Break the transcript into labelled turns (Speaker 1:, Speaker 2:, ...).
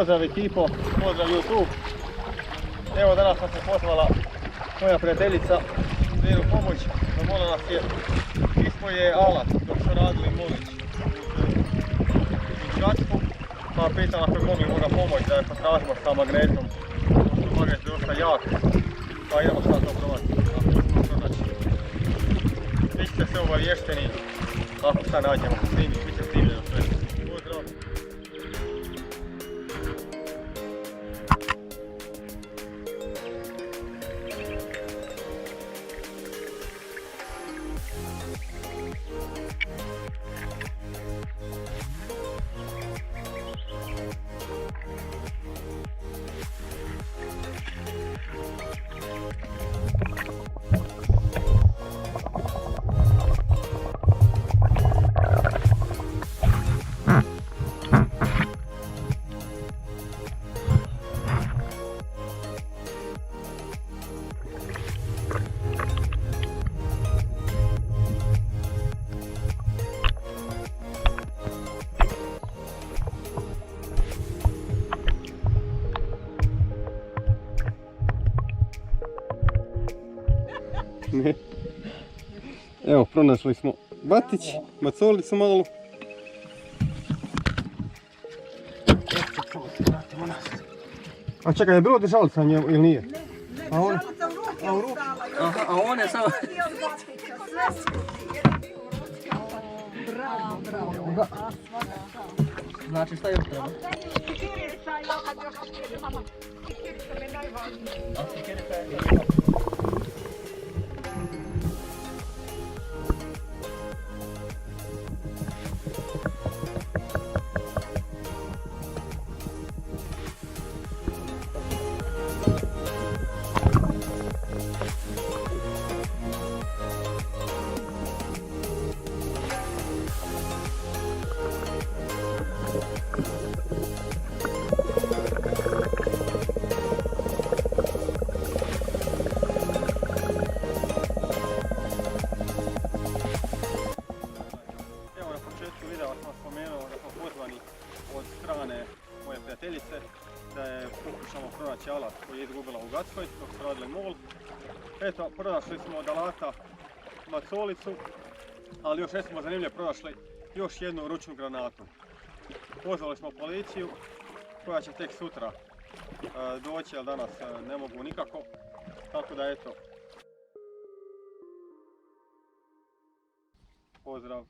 Speaker 1: Pozdrav ekipo, pozdrav YouTube. Evo danas nas je pozvala moja prijateljica za jednu pomoć. Zamolila nas je, ispoje alat dok su radili molić u Gradsku. Pa pitala ako je mogli možda pomoć da je potražimo sa magnetom. Pošto magnet je dosta jak. Pa idemo sad to probati. Vi ćete se obavješteni ako šta nađemo. Bit će snimljeno sve. Pozdrav! Ne. Evo, pronašli smo batić, macolicu malu. A čekaj, je bilo držalica ili nije?
Speaker 2: Ne, držalica u ruke ostala.
Speaker 3: Aha, a on je samo...
Speaker 2: Bravo, bravo.
Speaker 3: Znači šta još treba?
Speaker 2: Kikirica je kad još mama. Kikirica mi je najvažnije.
Speaker 3: A kikirica je...
Speaker 1: Od strane moje prijateljice da je pokušamo pronaći alat koji je izgubila u Gatskoj dok su radili mol. Eto, pronašli smo od alata macolicu, ali još smo zanimljivo pronašli još jednu ručnu granatu. Pozvali smo policiju koja će tek sutra doći, ali danas ne mogu nikako, tako da eto. Pozdrav!